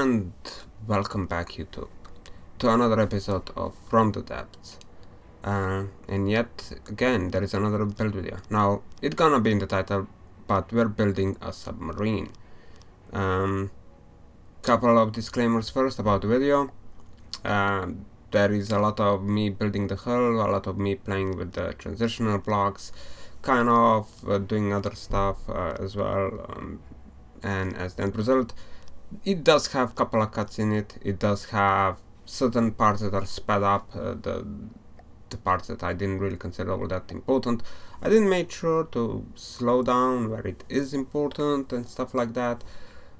And welcome back, YouTube, to another episode of From the Depths. And yet again, there is another build video. Now, it's gonna be in the title, but we're building a submarine. Couple of disclaimers first about the video. There is a lot of me building the hull, a lot of me playing with the transitional blocks, kind of doing other stuff as well, and as the end result, it does have a couple of cuts in it. It does have certain parts that are sped up, the parts that I didn't really consider all that important. I didn't make sure to slow down where it is important and stuff like that.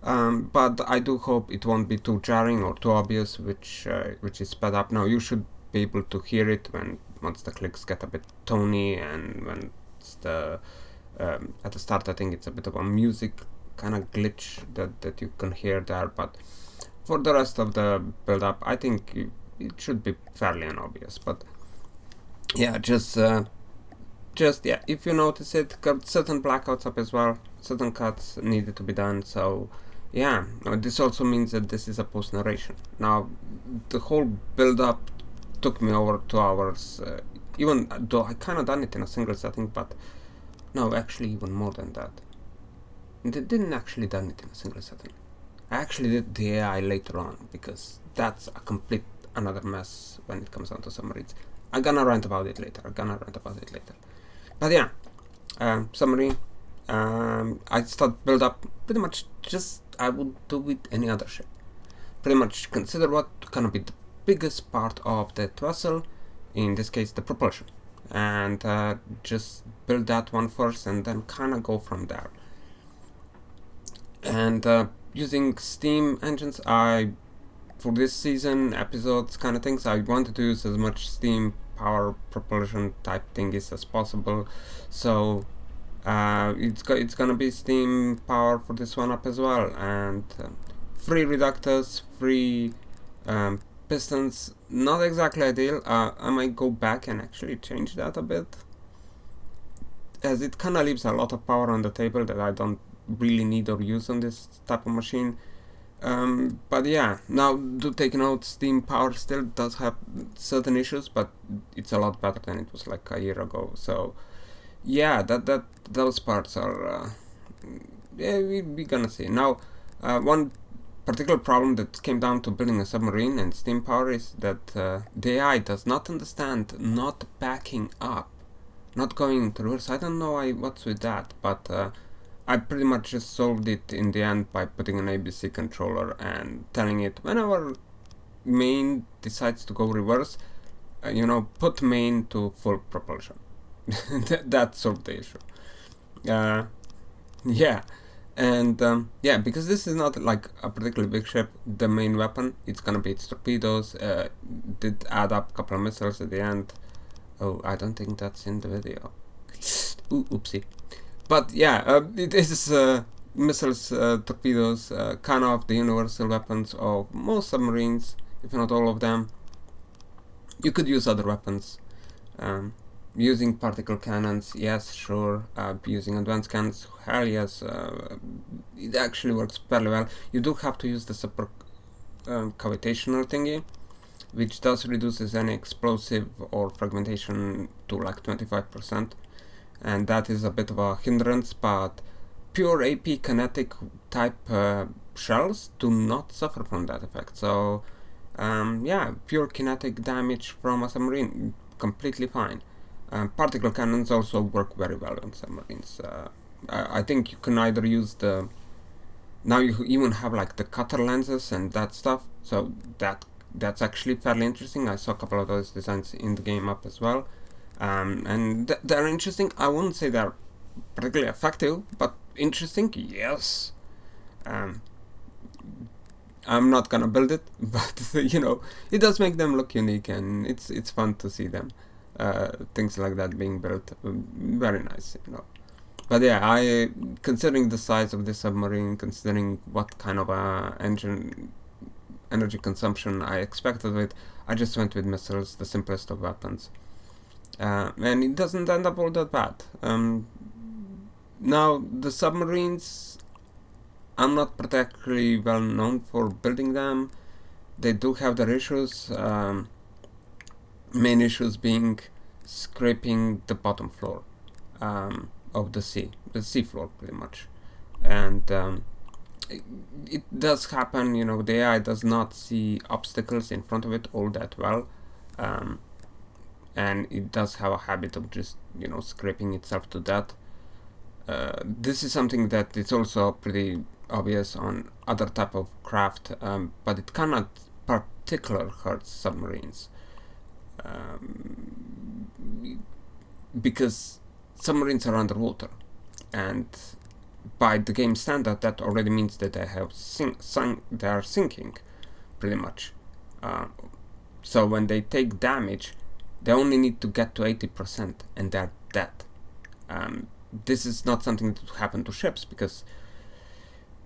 But I do hope it won't be too jarring or too obvious which is sped up. Now you should be able to hear it once the clicks get a bit tony, and when it's at the start I think it's a bit of a music kind of glitch that you can hear there, but for the rest of the build up I think it should be fairly unobvious. But yeah, just yeah, if you notice it, got certain blackouts up as well, certain cuts needed to be done. So yeah, this also means that this is a post narration. Now the whole build up took me over 2 hours, even though I kind of done it in a single setting, but no, actually even more than that. Didn't actually done it in a single setting. I actually did the AI later on, because that's a complete another mess when it comes down to submarines. I'm gonna rant about it later. But yeah, submarine. I start build up pretty much just I would do with any other ship. Pretty much consider what gonna be the biggest part of that vessel, in this case the propulsion, and just build that one first and then kind of go from there. And using steam engines, for this season episodes kind of things, I wanted to use as much steam power propulsion type thingies as possible. So it's gonna be steam power for this one up as well, and free reductors, free pistons. Not exactly ideal. I might go back and actually change that a bit, as it kind of leaves a lot of power on the table that I don't really need or use on this type of machine. But yeah, now do take note, steam power still does have certain issues, but it's a lot better than it was like a year ago. So yeah, those parts are yeah, we're gonna see. Now one particular problem that came down to building a submarine and steam power is that the AI does not understand not backing up, not going into reverse. I don't know what's with that, but I pretty much just solved it in the end by putting an ABC controller and telling it whenever main decides to go reverse, put main to full propulsion. That solved the issue. Yeah, and yeah, because this is not like a particularly big ship, the main weapon, it's gonna be its torpedoes. Did add up a couple of missiles at the end. Oh, I don't think that's in the video. Ooh, oopsie. But yeah, it is missiles, torpedoes, kind of the universal weapons of most submarines, if not all of them. You could use other weapons. Using particle cannons, yes, sure. Using advanced cannons, hell yes. It actually works fairly well. You do have to use the super cavitational thingy, which does reduces any explosive or fragmentation to like 25%. And that is a bit of a hindrance, but pure AP kinetic type shells do not suffer from that effect. So yeah, pure kinetic damage from a submarine, completely fine. Particle cannons also work very well on submarines. I think you can either use now you even have like the cutter lenses and that stuff, so that's actually fairly interesting. I saw a couple of those designs in the game up as well. And they're interesting. I wouldn't say they're particularly effective, but interesting, yes. I'm not gonna build it, but it does make them look unique, and it's fun to see them. Things like that being built, very nice, But yeah, considering the size of the submarine, considering what kind of energy consumption I expected with, I just went with missiles, the simplest of weapons. And it doesn't end up all that bad. Now, the submarines, I'm not particularly well known for building them. They do have their issues. Main issues being scraping the bottom floor of the sea floor, pretty much. And it does happen, you know, the AI does not see obstacles in front of it all that well. And it does have a habit of just, you know, scraping itself to death. This is something that is also pretty obvious on other type of craft, but it cannot particularly hurt submarines, because submarines are underwater, and by the game standard that already means that they have they are sinking, pretty much. So when they take damage, they only need to get to 80% and they're dead. This is not something that would happen to ships, because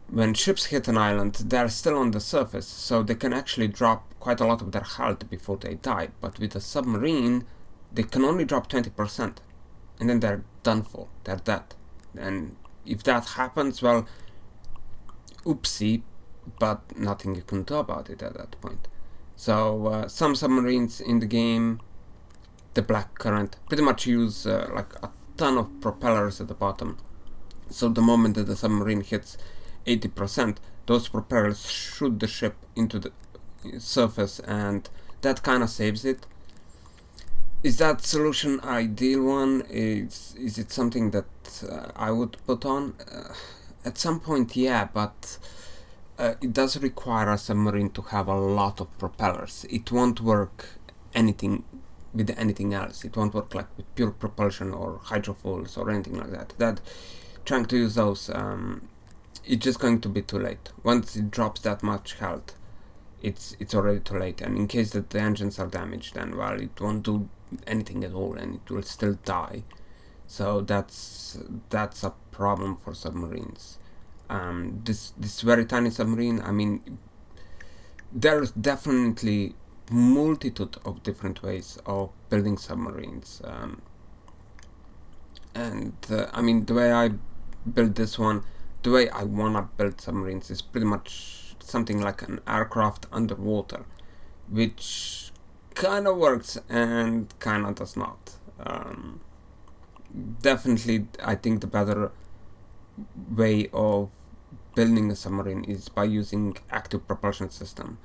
when ships hit an island, they're still on the surface, so they can actually drop quite a lot of their health before they die. But with a submarine, they can only drop 20%, and then they're done for, they're dead. And if that happens, well, oopsie, but nothing you can do about it at that point. So some submarines in the game, the Black Current, pretty much use like a ton of propellers at the bottom. So the moment that the submarine hits 80%, those propellers shoot the ship into the surface, and that kind of saves it. Is that solution ideal one? Is it something that I would put on? At some point, yeah, but it does require a submarine to have a lot of propellers. It won't work with anything else. It won't work like with pure propulsion or hydrofoils or anything like that. That trying to use those, it's just going to be too late. Once it drops that much health, it's already too late. And in case that the engines are damaged, then well, it won't do anything at all, and it will still die. So that's a problem for submarines. This very tiny submarine, I mean, there's definitely multitude of different ways of building submarines, and I mean, the way I built this one, the way I wanna build submarines is pretty much something like an aircraft underwater, which kind of works and kind of does not. Definitely, I think the better way of building a submarine is by using active propulsion system,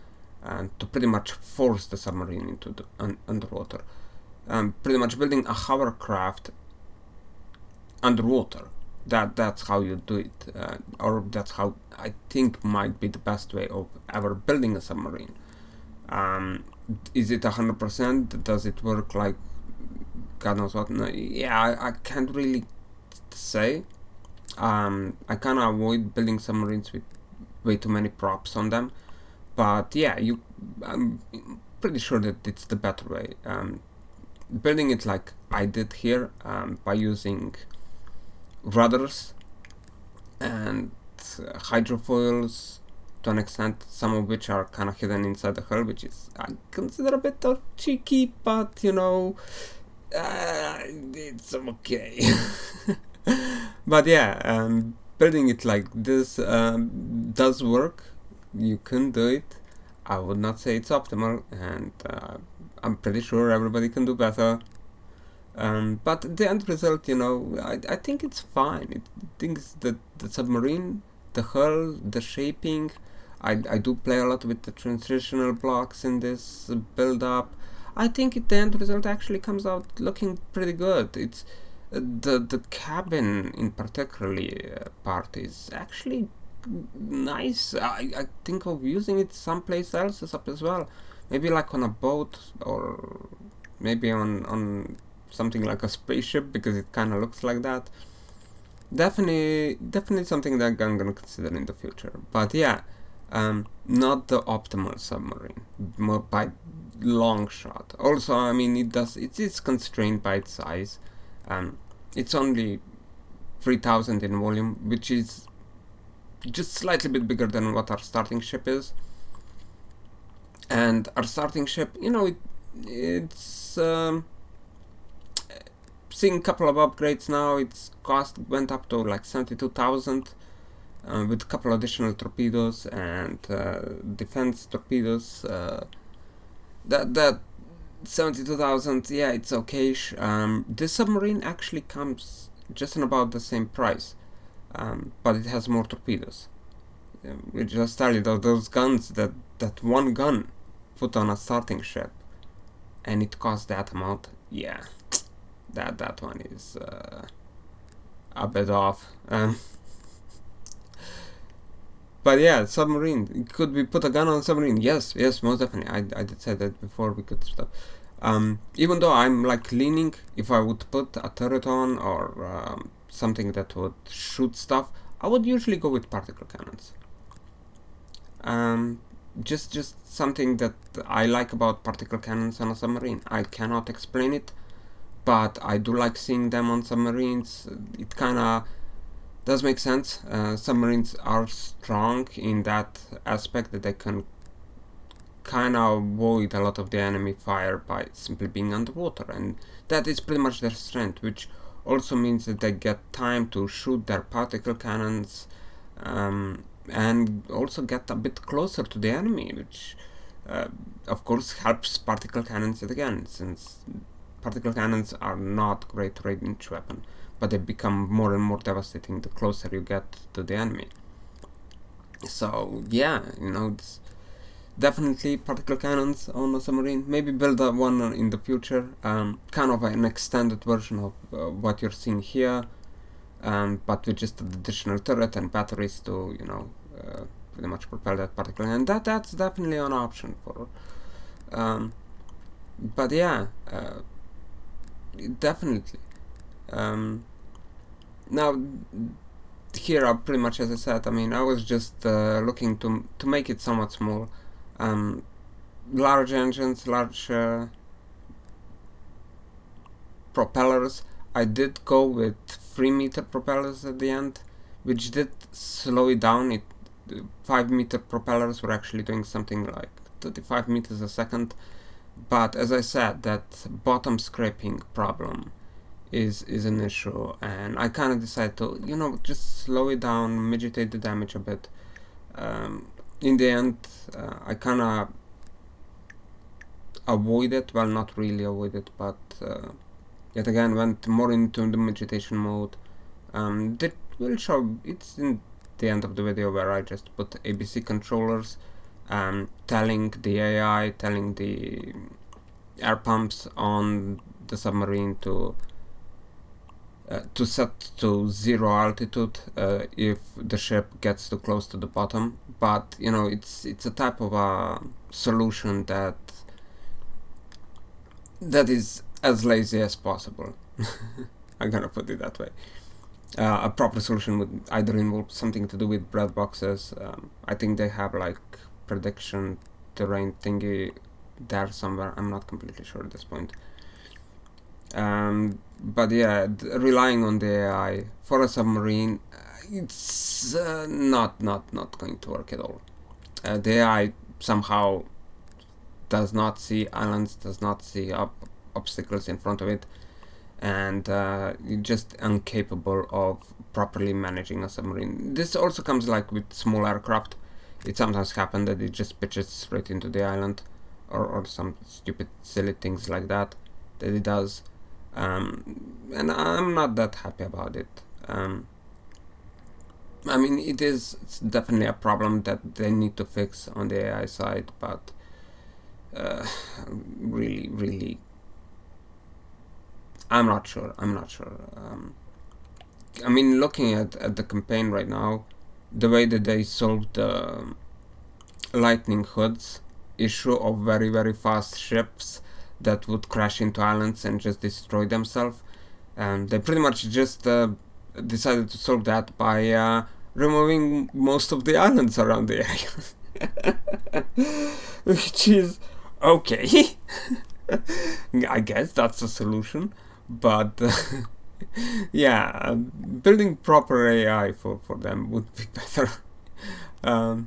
and to pretty much force the submarine into the underwater. Pretty much building a hovercraft underwater. That's how you do it, or that's how I think might be the best way of ever building a submarine. Is it 100%? Does it work like God knows what? No, yeah, I can't really say. I kind of avoid building submarines with way too many props on them, but yeah, I'm pretty sure that it's the better way. Building it like I did here, by using rudders and hydrofoils to an extent, some of which are kind of hidden inside the hull, which is I consider a bit of cheeky, but you know, it's okay. But yeah, building it like this does work. You can do it. I would not say it's optimal, and I'm pretty sure everybody can do better. But the end result, you know, I think it's fine. It thinks that the submarine, the hull, the shaping, I do play a lot with the transitional blocks in this build-up. I think the end result actually comes out looking pretty good. It's the cabin in particularly part is actually nice. I think of using it someplace else as well. Maybe like on a boat, or maybe on something like a spaceship, because it kind of looks like that. Definitely something that I'm gonna consider in the future. But yeah, not the optimal submarine, more by long shot. Also, I mean, it is constrained by its size. It's only 3,000 in volume, which is just slightly bit bigger than what our starting ship is. And our starting ship, you know, it's seeing a couple of upgrades now. Its cost went up to like 72,000. with a couple additional torpedoes and defense torpedoes. That 72,000, yeah, it's okay-ish. This submarine actually comes just in about the same price, but it has more torpedoes. We just tell you those guns, that one gun put on a starting ship, and it costs that amount. Yeah, that one is a bit off. But yeah, submarine. Could we put a gun on a submarine? Yes, most definitely. I did say that before we could stop. Even though I'm like leaning, if I would put a turret on or something that would shoot stuff, I would usually go with particle cannons. Just something that I like about particle cannons on a submarine. I cannot explain it, but I do like seeing them on submarines. It kinda does make sense. Submarines are strong in that aspect that they can kind of avoid a lot of the enemy fire by simply being underwater, and that is pretty much their strength, which also means that they get time to shoot their particle cannons and also get a bit closer to the enemy, which of course helps particle cannons yet again, since particle cannons are not great range weapon, but they become more and more devastating the closer you get to the enemy. So yeah, it's definitely particle cannons on a submarine. Maybe build one in the future, kind of an extended version of what you're seeing here, but with just an additional turret and batteries to, pretty much propel that particle, and that's definitely an option for. But yeah, definitely. Now, here, pretty much as I said, I was just looking to make it somewhat small. Large engines, large propellers. I did go with 3-meter propellers at the end, which did slow it down. 5-meter propellers were actually doing something like 35 meters a second, but as I said, that bottom scraping problem is an issue, and I kind of decided to just slow it down, mitigate the damage a bit. In the end, I kind of avoided, well, not really avoided, but yet again went more into the meditation mode. That will show, it's in the end of the video where I just put ABC controllers, telling the AI, telling the air pumps on the submarine to set to 0 altitude if the ship gets too close to the bottom. But it's a type of a solution that is as lazy as possible. I'm gonna put it that way. A proper solution would either involve something to do with bread boxes. I think they have like prediction terrain thingy there somewhere. I'm not completely sure at this point. But yeah, relying on the AI for a submarine, it's not going to work at all. The AI somehow does not see islands, does not see obstacles in front of it, and just incapable of properly managing a submarine. This also comes like with small aircraft. It sometimes happens that it just pitches straight into the island, or some stupid silly things like that it does. And I'm not that happy about it. It's definitely a problem that they need to fix on the AI side, but really, I'm not sure. Looking at the campaign right now, the way that they solved the lightning hoods issue of very, very fast ships that would crash into islands and just destroy themselves, they pretty much just decided to solve that by removing most of the islands around the area. Which is okay. I guess that's a solution, but yeah, building proper AI for them would be better. Yeah,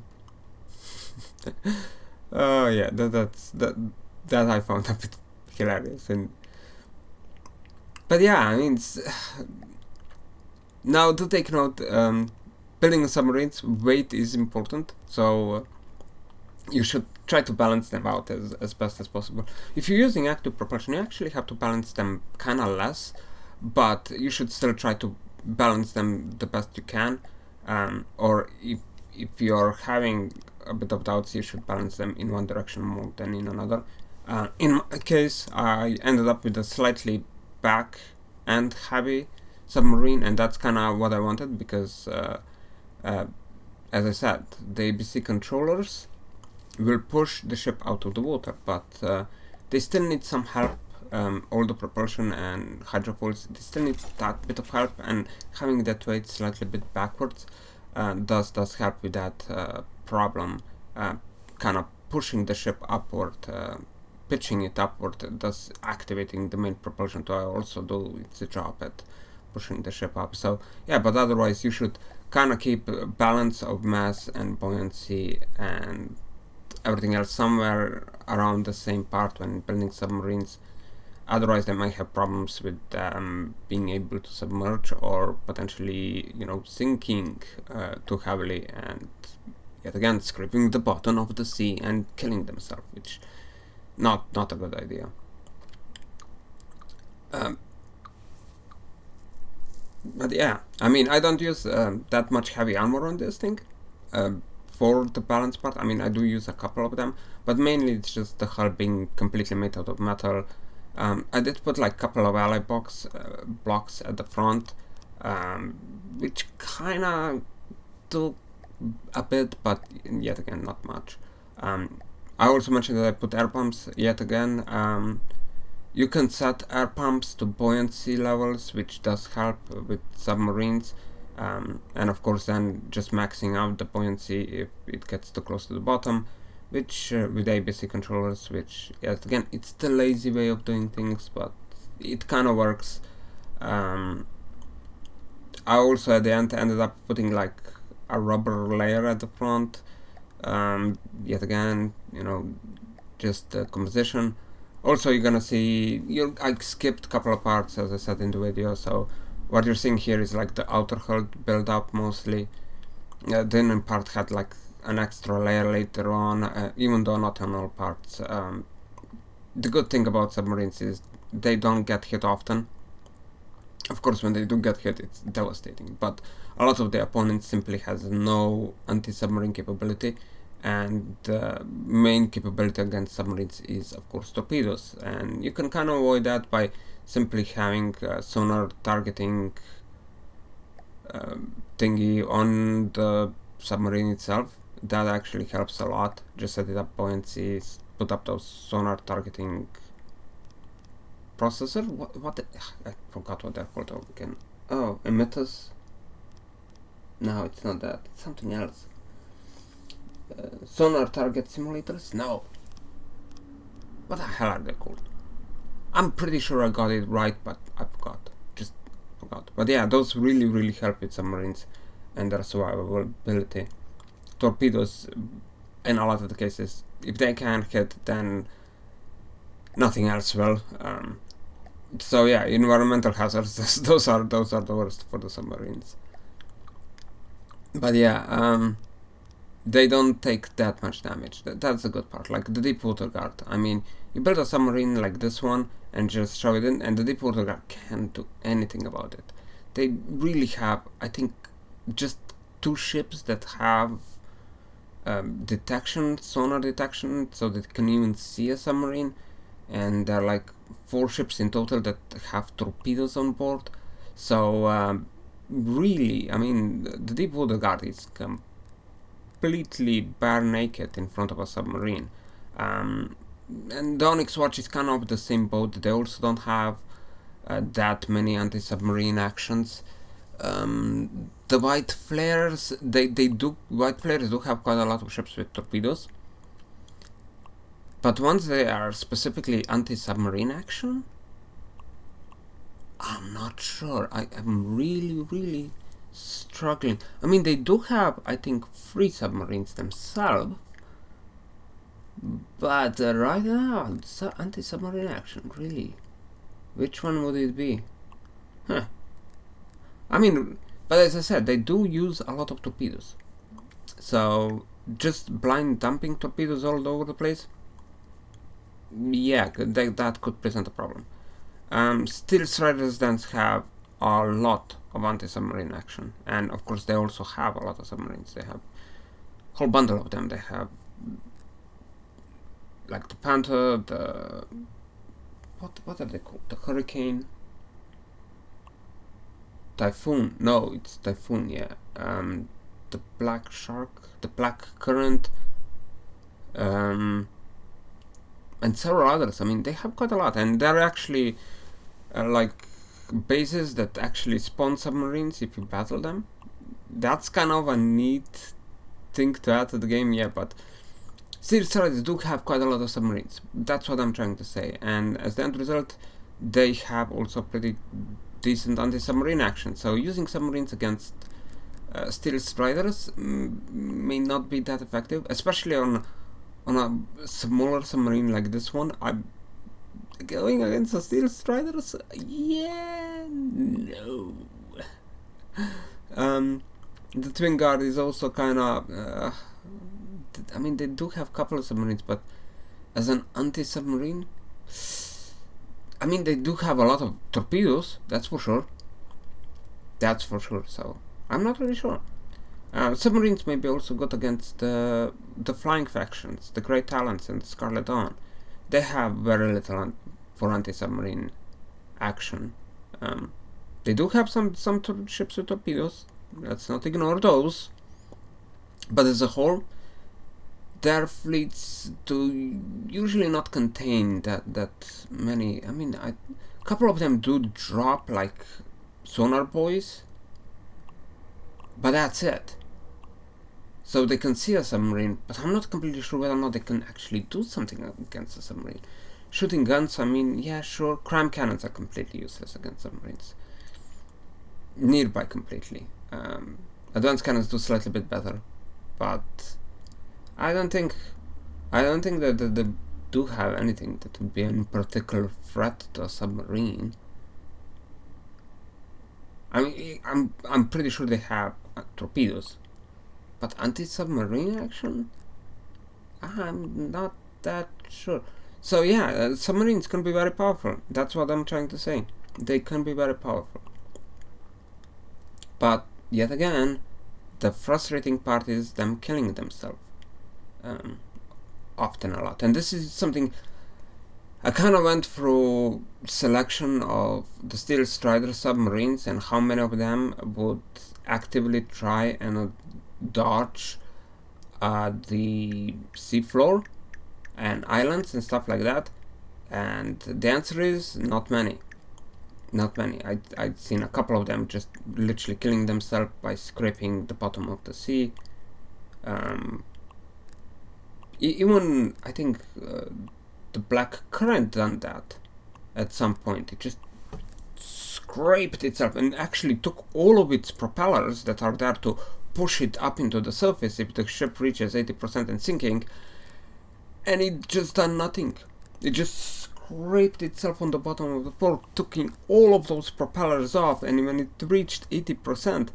that I found a bit hilarious. But yeah, now to take note, building submarines, weight is important, so you should try to balance them out as best as possible. If you're using active propulsion, you actually have to balance them kind of less, but you should still try to balance them the best you can. Or if you're having a bit of doubts, you should balance them in one direction more than in another. In my case, I ended up with a slightly back and heavy submarine, and that's kind of what I wanted, because as I said, the ABC controllers will push the ship out of the water, but they still need some help. All the propulsion and hydrofoils, they still need that bit of help, and having that weight slightly bit backwards does help with that problem, kind of pushing the ship upward, pitching it upward, thus activating the main propulsion to also do its job at pushing the ship up. So yeah, but otherwise you should kind of keep a balance of mass and buoyancy and everything else somewhere around the same part when building submarines. Otherwise they might have problems with being able to submerge, or potentially, you know, sinking too heavily and yet again scraping the bottom of the sea and killing themselves, which not a good idea. But yeah, I mean, I don't use that much heavy armor on this thing for the balance part. I mean, I do use a couple of them, but mainly it's just the hull being completely made out of metal. I did put like a couple of ally blocks at the front, which kind of do a bit, but yet again not much. I also mentioned that I put air pumps yet again. You can set air pumps to buoyancy levels, which does help with submarines, and of course then just maxing out the buoyancy if it gets too close to the bottom, which with ABC controllers, which yet again it's the lazy way of doing things, but it kind of works. I also at the end ended up putting like a rubber layer at the front, yet again, you know, just the composition. Also, you're gonna see, I skipped a couple of parts as I said in the video, so what you're seeing here is like the outer hull build up mostly. The inner part had like an extra layer later on, even though not on all parts. The good thing about submarines is they don't get hit often. Of course, when they do get hit, it's devastating, but a lot of the opponents simply has no anti-submarine capability, and the main capability against submarines is of course torpedoes, and you can kind of avoid that by simply having sonar targeting thingy on the submarine itself. That actually helps a lot. Just set it up buoyancy, put up those sonar targeting processor. What I forgot what they're called again. Oh, emitters. No, it's not that. It's something else. Sonar target simulators? No. What the hell are they called? I'm pretty sure I got it right, but I forgot. Just forgot. But yeah, those really help with submarines and their survivability. Torpedoes, in a lot of the cases, if they can't hit, then nothing else will. So yeah, environmental hazards. those are the worst for the submarines. But yeah, they don't take that much damage. That's the good part. Like the deep water guard. I mean, you build a submarine like this one and just shove it in, and the deep water guard can't do anything about it. They really have, I think, just 2 ships that have sonar detection, so that you can even see a submarine, and there are like 4 ships in total that have torpedoes on board. So really, I mean, the deep water guard is completely bare naked in front of a submarine. And the Onyx Watch is kind of the same boat. They also don't have that many anti-submarine actions. The white flares, white flares do have quite a lot of ships with torpedoes, but once they are specifically anti-submarine action, I'm not sure. I am really struggling. I mean, they do have, I think, 3 submarines themselves, but right now, anti-submarine action, really, which one would it be? Huh. I mean, But as I said, they do use a lot of torpedoes. So just blind dumping torpedoes all over the place, yeah, that could present a problem. Steel Striders then have a lot of anti-submarine action, and of course they also have a lot of submarines. They have a whole bundle of them. They have like the Panther, the what are they called? The Hurricane, Typhoon. No, it's Typhoon. Yeah. The Black Shark, the Black Current, and several others. I mean, they have quite a lot, and they're actually like bases that actually spawn submarines if you battle them. That's kind of a neat thing to add to the game, yeah, but Steel Striders do have quite a lot of submarines. That's what I'm trying to say, and as the end result, they have also pretty decent anti-submarine action. So using submarines against Steel Striders may not be that effective, especially on a smaller submarine like this one. I'm going against the Steel Striders? Yeah, no. The Twin Guard is also kind of. I mean, they do have a couple of submarines, but as an anti-submarine, I mean, they do have a lot of torpedoes. That's for sure. That's for sure. So I'm not really sure. Submarines may be also good against the flying factions, the Grey Talons and the Scarlet Dawn. They have very little for anti-submarine action. They do have some ships with torpedoes. Let's not ignore those. But as a whole, their fleets do usually not contain that many. I mean, a couple of them do drop like sonar buoys, but that's it. So they can see a submarine, but I'm not completely sure whether or not they can actually do something against a submarine. Shooting guns, I mean, yeah, sure. Crime cannons are completely useless against submarines. Nearby completely. Advanced cannons do slightly bit better, but I don't think that they do have anything that would be any particular threat to a submarine. I mean, I'm pretty sure they have torpedoes, but anti-submarine action, I'm not that sure. So yeah, submarines can be very powerful. That's what I'm trying to say. They can be very powerful. But yet again, the frustrating part is them killing themselves. Often a lot. And this is something I kind of went through selection of the Steel Strider submarines and how many of them would actively try and dodge the seafloor and islands and stuff like that, and the answer is not many. Not many. I'd seen a couple of them just literally killing themselves by scraping the bottom of the sea. Even I think the Black Current done that at some point. It just scraped itself and actually took all of its propellers that are there to push it up into the surface if the ship reaches 80% and sinking, and it just done nothing. It just scraped itself on the bottom of the port, taking all of those propellers off, and when it reached 80%,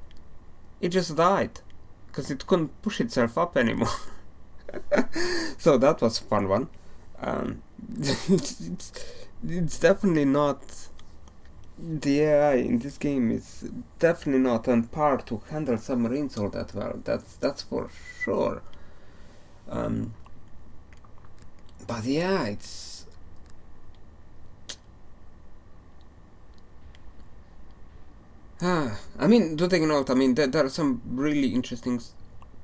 it just died because it couldn't push itself up anymore. So that was a fun one. It's definitely not. The AI in this game is definitely not on par to handle submarines all that well. That's for sure. But yeah, it's. I mean, do take note. I mean, there are some really interesting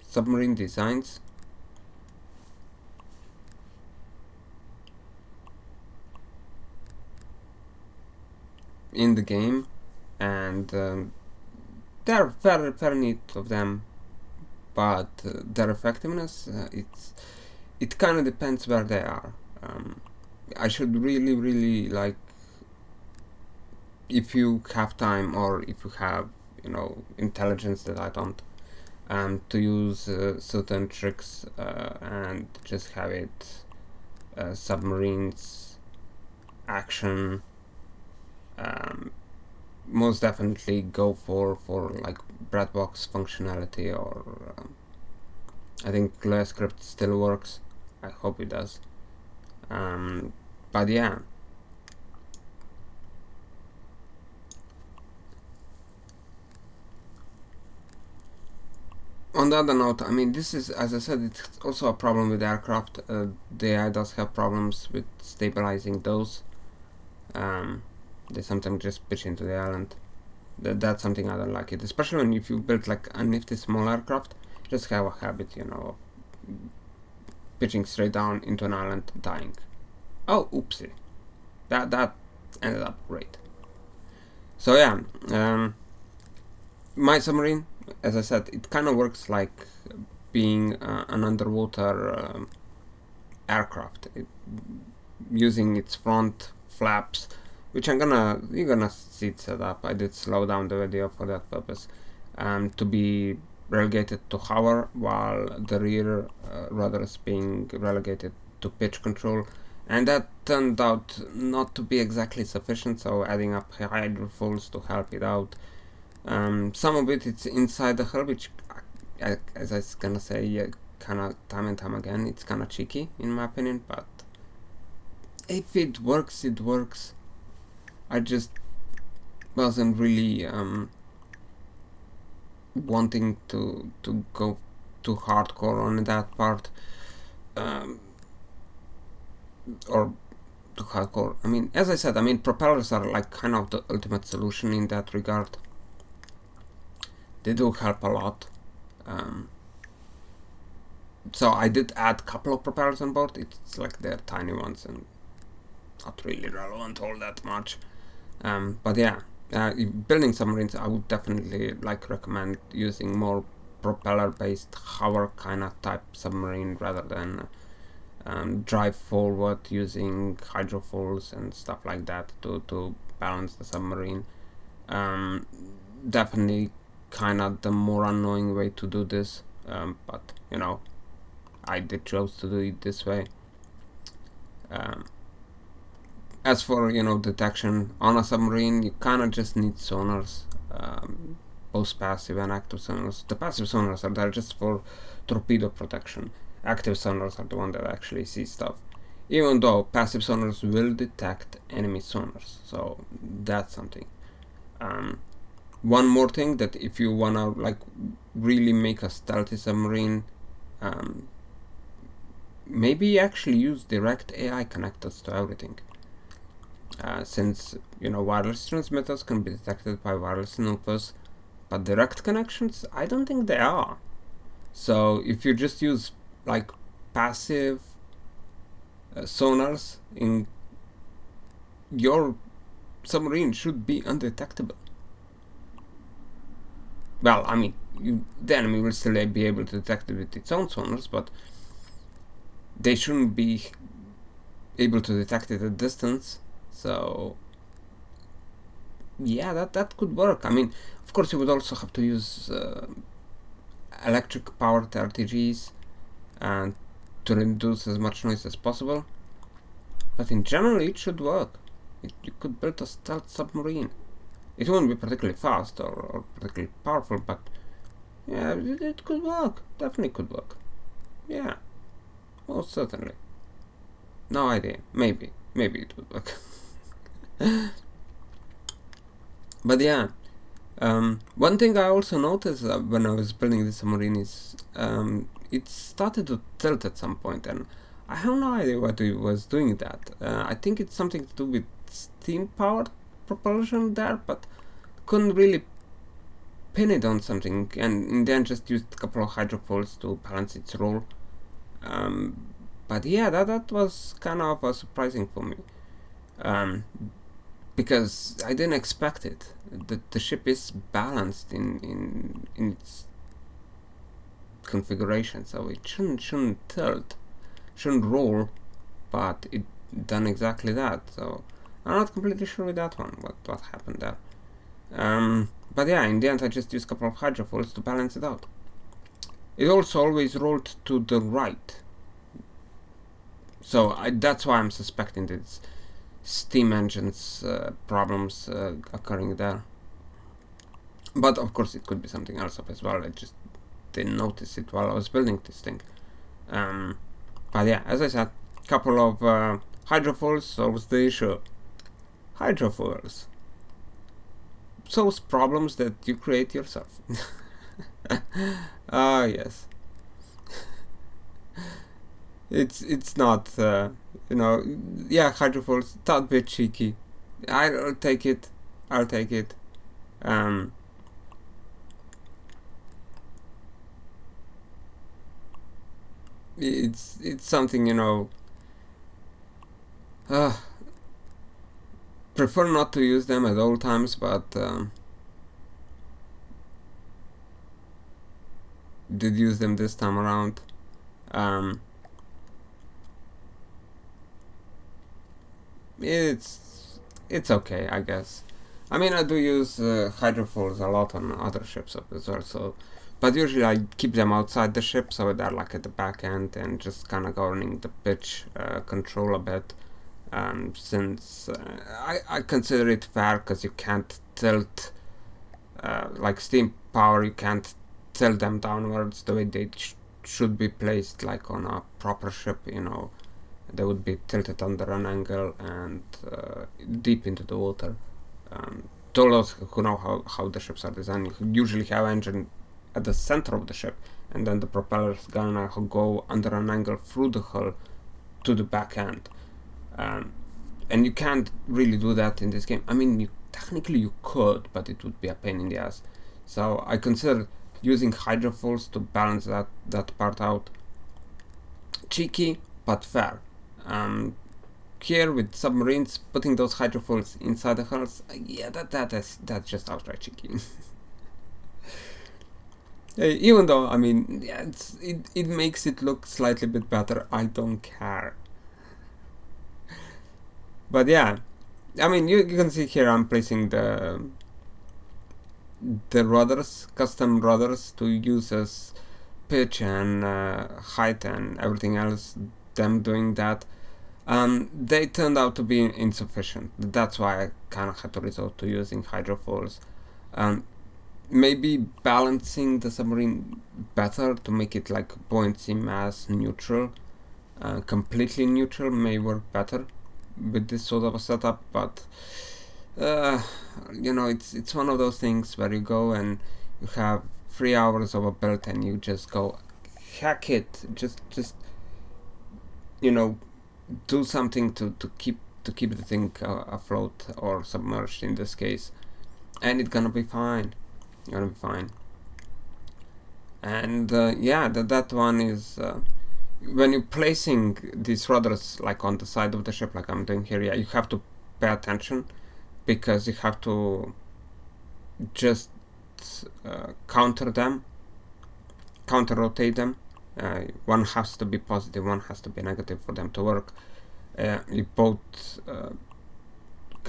submarine designs. In the game, and they're very neat of them, but their effectiveness, it kind of depends where they are. I should really like, if you have time or if you have intelligence that I don't, to use certain tricks and just have it submarines action most definitely go for like breadbox functionality, or I think Lua script still works. I hope it does. But yeah. On the other note, I mean, this is, as I said, it's also a problem with aircraft. The AI does have problems with stabilizing those. They sometimes just pitch into the island. That's something I don't like it, especially when if you build like a nifty small aircraft, just have a habit, you know, of pitching straight down into an island, dying. Oh, oopsie. That ended up great. So yeah, my submarine, as I said, it kind of works like being an underwater aircraft, using its front flaps, which you're gonna see it set up. I did slow down the video for that purpose, to be relegated to hover, while the rear rudder is being relegated to pitch control, and that turned out not to be exactly sufficient, so adding up hydrofoils to help it out. Some of it's inside the hull, which, as I was gonna say, yeah, kind of time and time again, it's kind of cheeky in my opinion, but if it works, it works. I just wasn't really wanting to go too hardcore on that part, or too hardcore. I mean, as I said, I mean, propellers are like kind of the ultimate solution in that regard. They do help a lot. So I did add a couple of propellers on board. It's like they're tiny ones and not really relevant all that much. But yeah, building submarines, I would definitely like recommend using more propeller-based hover kind of type submarine rather than drive forward using hydrofoils and stuff like that to balance the submarine. Definitely kind of the more annoying way to do this, but you know, I did choose to do it this way. As for, you know, detection on a submarine, you kind of just need sonars, both passive and active sonars. The passive sonars are there just for torpedo protection. Active sonars are the one that actually see stuff, even though passive sonars will detect enemy sonars, so that's something. One more thing, that if you wanna like really make a stealthy submarine, maybe actually use direct AI connectors to everything. Since, you know, wireless transmitters can be detected by wireless snoopers, but direct connections, I don't think they are. So if you just use like passive sonars, in your submarine should be undetectable. Well, I mean, the enemy will still be able to detect it with its own sonars, but they shouldn't be able to detect it at distance. So yeah, that could work. I mean, of course, you would also have to use electric powered RTGs and to reduce as much noise as possible. But in general, it should work. You could build a stealth submarine. It won't be particularly fast or particularly powerful, but yeah, it could work. Definitely could work. Yeah, most certainly. No idea. Maybe it would work. But yeah, one thing I also noticed when I was building this submarine is it started to tilt at some point, and I have no idea what it was doing that. I think it's something to do with steam powered propulsion there, but couldn't really pin it on something, and in the end just used a couple of hydrofoils to balance its roll. But yeah, that was kind of surprising for me, because I didn't expect it. The ship is balanced in its configuration, so it shouldn't tilt, shouldn't roll, but it done exactly that. So I'm not completely sure with that one what happened there. But yeah, in the end I just used a couple of hydrofoils to balance it out. It also always rolled to the right, so that's why I'm suspecting that it's steam engines problems occurring there. But of course it could be something else up as well. I just didn't notice it while I was building this thing. But yeah, as I said, couple of hydrofoils solves the issue. Hydrofoils solves problems that you create yourself. Ah, yes. It's not, you know, yeah, hydrofoils, that bit cheeky. I'll take it. I'll take it. It's something, you know. Prefer not to use them at all times, but did use them this time around. It's okay, I guess. I mean, I do use hydrofoils a lot on other ships as well, so, but usually I keep them outside the ship, so they're like at the back end and just kind of governing the pitch control a bit. Since I consider it fair, because you can't tilt, like steam power, you can't tilt them downwards the way they should be placed, like on a proper ship, you know. They would be tilted under an angle and deep into the water. To those who know how the ships are designed, you usually have engine at the center of the ship, and then the propellers gonna go under an angle through the hull to the back end. And you can't really do that in this game. I mean, technically you could, but it would be a pain in the ass. So I consider using hydrofoils to balance that part out. Cheeky, but fair. Here with submarines, putting those hydrofoils inside the hulls, yeah, that's just outright cheeky. Even though, I mean, yeah, it makes it look slightly bit better, I don't care. But yeah, I mean, you can see here I'm placing the rudders, custom rudders, to use as pitch and height and everything else, them doing that. They turned out to be insufficient. That's why I kind of had to resort to using hydrofoils. Maybe balancing the submarine better to make it like buoyancy, mass, neutral, completely neutral may work better with this sort of a setup, but you know, it's one of those things where you go and you have 3 hours of a build and you just go, heck it, just you know, do something to keep the thing afloat, or submerged in this case, and it's gonna be fine. And yeah, that one is when you're placing these rudders like on the side of the ship, like I'm doing here, yeah, you have to pay attention, because you have to just counter rotate them. One has to be positive, one has to be negative for them to work. If both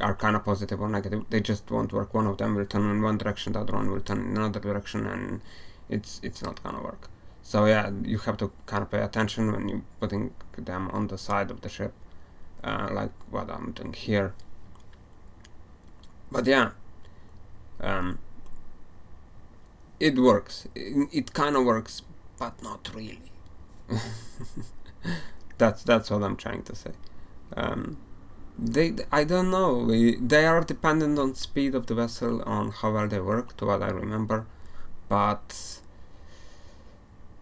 are kind of positive or negative, they just won't work. One of them will turn in one direction, the other one will turn in another direction, and it's not gonna work. So yeah, you have to kind of pay attention when you're putting them on the side of the ship, like what I'm doing here. But yeah, it works. It kind of works, but not really. That's what I'm trying to say. I don't know. They are dependent on speed of the vessel, on how well they work, to what I remember, but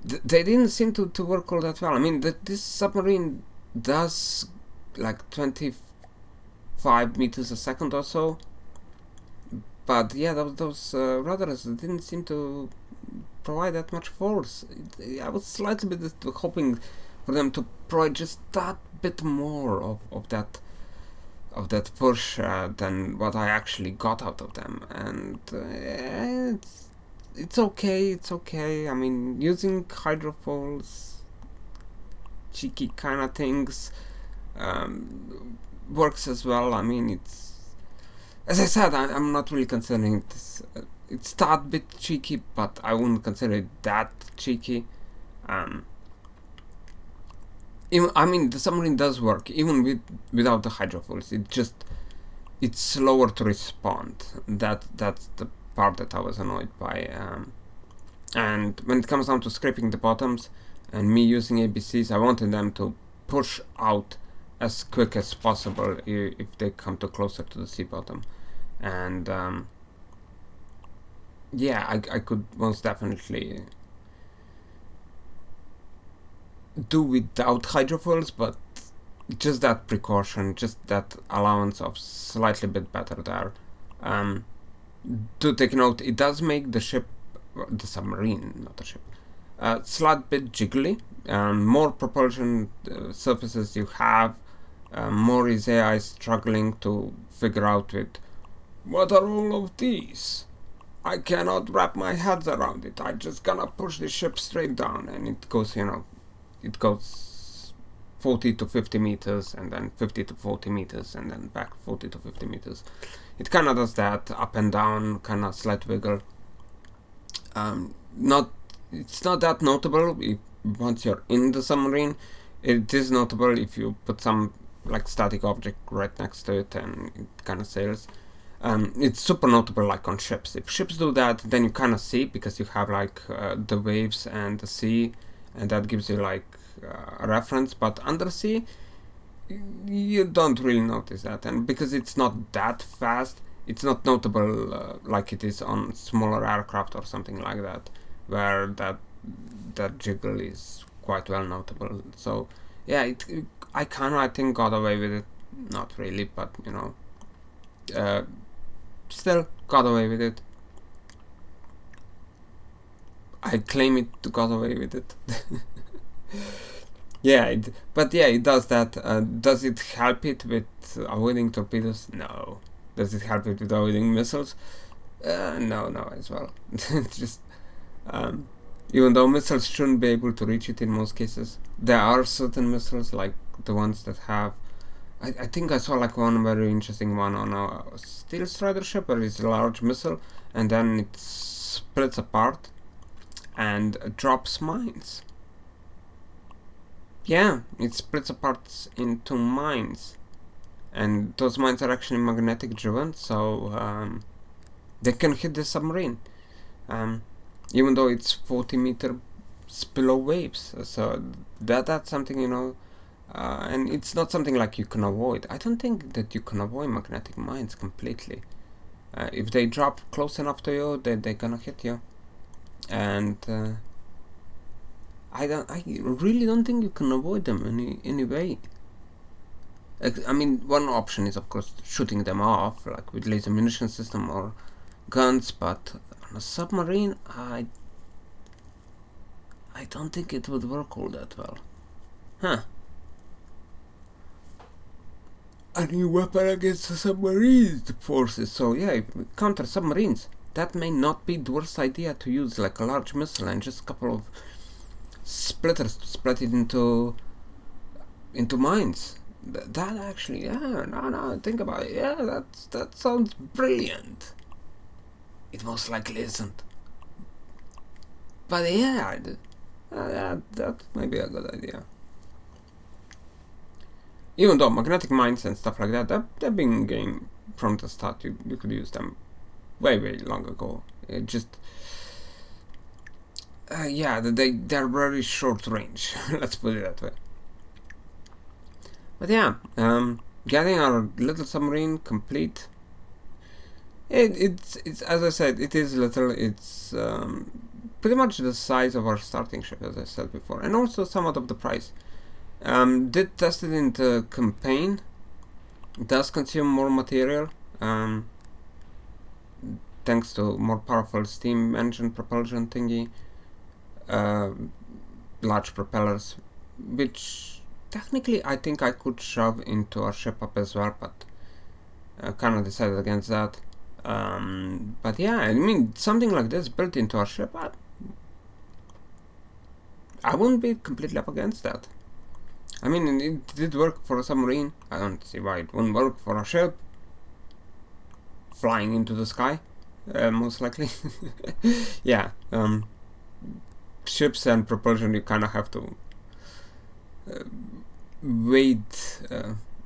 they didn't seem to work all that well. I mean, this submarine does like 25 meters a second or so, but yeah, those rudders didn't seem to provide that much force. I was slightly bit hoping for them to provide just that bit more of that push than what I actually got out of them, and it's okay. I mean, using hydrofoils, cheeky kind of things, works as well. I mean, it's, as I said, I'm not really considering this. It's that bit cheeky, but I wouldn't consider it that cheeky. I mean, the submarine does work even without the hydrofoils. It's slower to respond. That's the part that I was annoyed by. And when it comes down to scraping the bottoms and me using ABCs, I wanted them to push out as quick as possible if they come to closer to the sea bottom. And yeah, I could most definitely do without hydrofoils, but just that precaution, just that allowance of slightly bit better there. To take note, it does make the ship, the submarine, not the ship, slight bit jiggly. More propulsion surfaces you have, more is AI struggling to figure out with, what are all of these? I cannot wrap my head around it. I just gonna push the ship straight down, and it goes, it goes 40 to 50 meters, and then 50 to 40 meters, and then back 40 to 50 meters. It kind of does that up and down, kind of slight wiggle. It's not that notable once you're in the submarine. It is notable if you put some like static object right next to it and it kind of sails. It's super notable like on ships. If ships do that, then you kind of see, because you have like the waves and the sea, and that gives you like a reference. But undersea, you don't really notice that, and because it's not that fast, it's not notable like it is on smaller aircraft or something like that, where that jiggle is quite well notable. So yeah, I think got away with it. Not really, but still got away with it. I claim it to got away with it. Yeah, it does that. Does it help it with avoiding torpedoes? No. Does it help it with avoiding missiles? No as well. Just even though missiles shouldn't be able to reach it in most cases, there are certain missiles like the ones that have. I think I saw like one very interesting one on a Steel Strider ship where it's a large missile and then it splits apart and drops mines. Yeah, it splits apart into mines, and those mines are actually magnetic driven, so they can hit the submarine, even though it's 40-meter below waves. So that's something, and it's not something like you can avoid. I don't think that you can avoid magnetic mines completely. If they drop close enough to you, they're gonna hit you, and I really don't think you can avoid them any way. I mean, one option is of course shooting them off, like with laser munition system or guns, but on a submarine, I don't think it would work all that well. Huh. A new weapon against the submarine forces. So yeah, counter submarines. That may not be the worst idea to use, like a large missile and just a couple of splitters to split it into mines. That actually, yeah, no, think about it. Yeah, that sounds brilliant. It most likely isn't. But yeah, that might be a good idea. Even though magnetic mines and stuff like that, they've been in game from the start. You could use them way long ago. It just yeah, they're very short range. Let's put it that way. But yeah, getting our little submarine complete. It's as I said, it is little. It's pretty much the size of our starting ship, as I said before, and also somewhat of the price. Did test it in the campaign. It does consume more material, thanks to more powerful steam engine propulsion thingy, large propellers, which technically I think I could shove into our ship up as well, but kind of decided against that. But yeah, I mean, something like this built into our ship, I wouldn't be completely up against that. I mean, it did work for a submarine. I don't see why it wouldn't work for a ship flying into the sky, most likely. Yeah, ships and propulsion, you kind of have to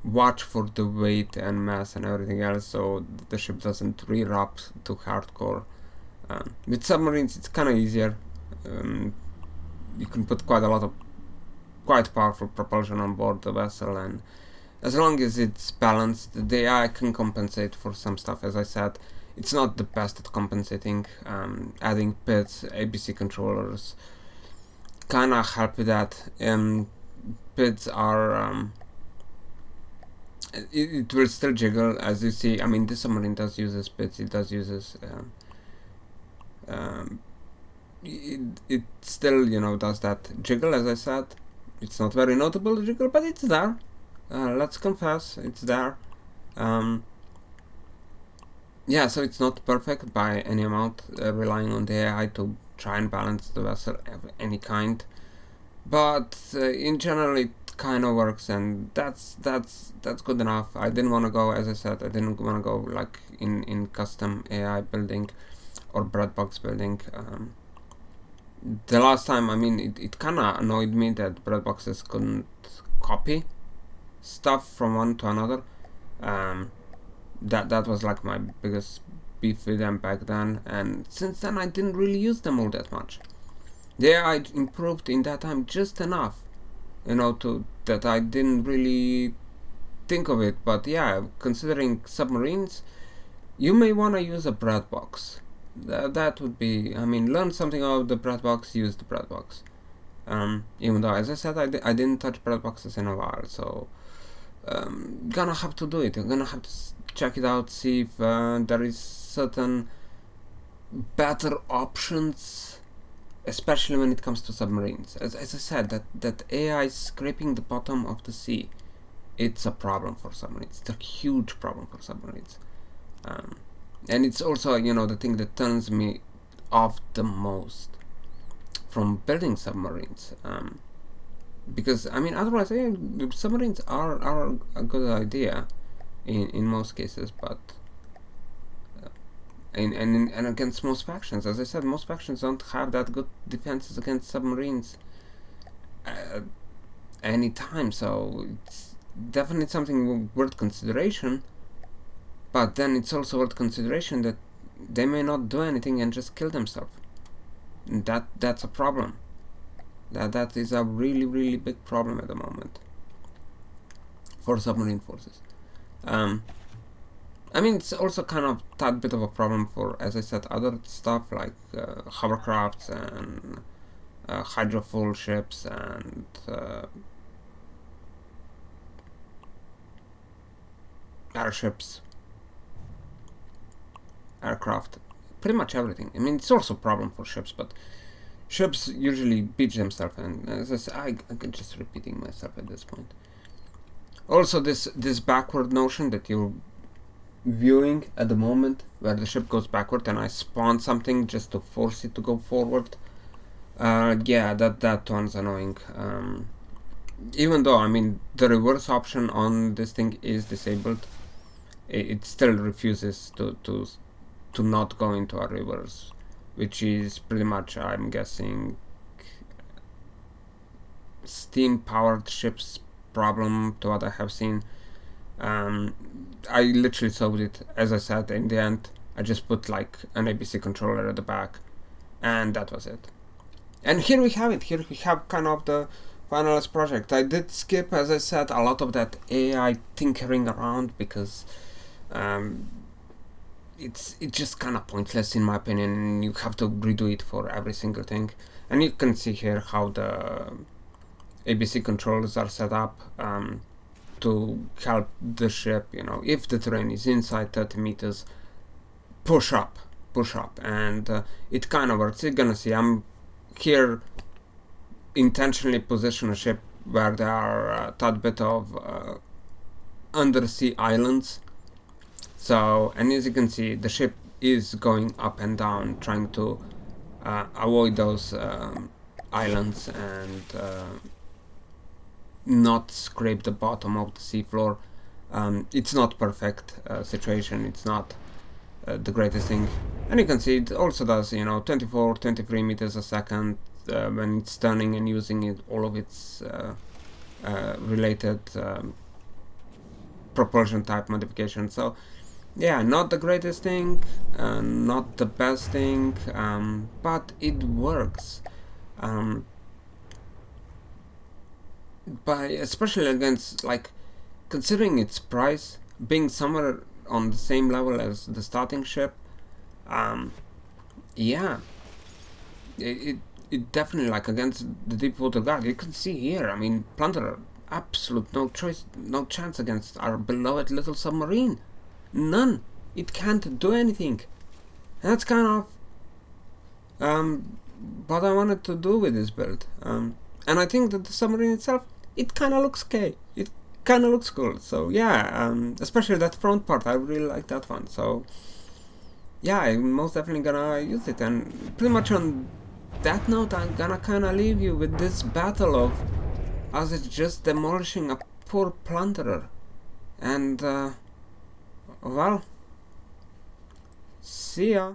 watch for the weight and mass and everything else, so the ship doesn't re-wrap too hardcore. With submarines, it's kind of easier. You can put quite powerful propulsion on board the vessel, and as long as it's balanced, the AI can compensate for some stuff. As I said, it's not the best at compensating. Adding pits, ABC controllers kind of help with that. Pits are it will still jiggle, as you see. I mean, this submarine does use pits. It does uses it still, you know, does that jiggle. As I said, it's not very notable, the jiggle, but it's there. Let's confess, it's there. Yeah, so it's not perfect by any amount, relying on the AI to try and balance the vessel of any kind, but in general it kind of works, and that's good enough. I didn't want to go, as I said, I didn't want to go like in custom AI building or breadbox building. The last time, I mean, it kind of annoyed me that breadboxes couldn't copy stuff from one to another. That was like my biggest beef with them back then, and since then I didn't really use them all that much. Yeah, I improved in that time just enough, you know, to that I didn't really think of it. But yeah, considering submarines, you may want to use a breadbox. That would be, I mean, learn something about the breadbox, use the breadbox. Even though, as I said, I didn't touch breadboxes in a while, so gonna have to do it. I'm gonna have to check it out, see if there is certain better options, especially when it comes to submarines. As I said, that AI scraping the bottom of the sea, it's a problem for submarines. It's a huge problem for submarines. And it's also, you know, the thing that turns me off the most from building submarines. Because, I mean, otherwise, submarines are a good idea in most cases, but and against most factions. As I said, most factions don't have that good defenses against submarines any time, so it's definitely something worth consideration. But then it's also worth consideration that they may not do anything and just kill themselves. That's a problem. That is a really big problem at the moment for submarine forces. I mean, it's also kind of that bit of a problem for, as I said, other stuff like hovercrafts and hydrofuel ships and airships, aircraft, pretty much everything. I mean, it's also a problem for ships, but ships usually beach themselves, and as I said, I'm just repeating myself at this point. Also, this backward notion that you're viewing at the moment, where the ship goes backward and I spawn something just to force it to go forward, yeah, that one's annoying. Even though, I mean, the reverse option on this thing is disabled, it still refuses to not go into a reverse, which is pretty much, I'm guessing, steam-powered ships problem to what I have seen. I literally solved it, as I said. In the end, I just put like an ABC controller at the back, and that was it. And here we have it. Here we have kind of the finalized project. I did skip, as I said, a lot of that AI tinkering around because it's just kind of pointless in my opinion. You have to redo it for every single thing, and you can see here how the ABC controllers are set up to help the ship, you know, if the terrain is inside 30 meters, push up, and it kind of works. You're gonna see I'm here intentionally position a ship where there are a tad bit of undersea islands. So, and as you can see, the ship is going up and down, trying to avoid those islands and not scrape the bottom of the seafloor. It's not perfect situation. It's not the greatest thing, and you can see it also does, you know, 23 meters a second when it's turning and using it all of its related propulsion type modifications. So yeah, not the greatest thing, not the best thing, but it works. Um, but especially against, like, considering its price being somewhere on the same level as the starting ship, um, yeah, it, it definitely, like, against the deep water guard, you can see here, I mean, Plunderer, absolute no chance against our beloved little submarine. None. It can't do anything. And that's kind of what I wanted to do with this build. And I think that the submarine itself, it kind of looks okay. It kind of looks cool. So yeah, especially that front part, I really like that one. So yeah, I'm most definitely gonna use it. And pretty much on that note, I'm gonna kind of leave you with this battle of us just demolishing a poor plunderer. And well, see ya.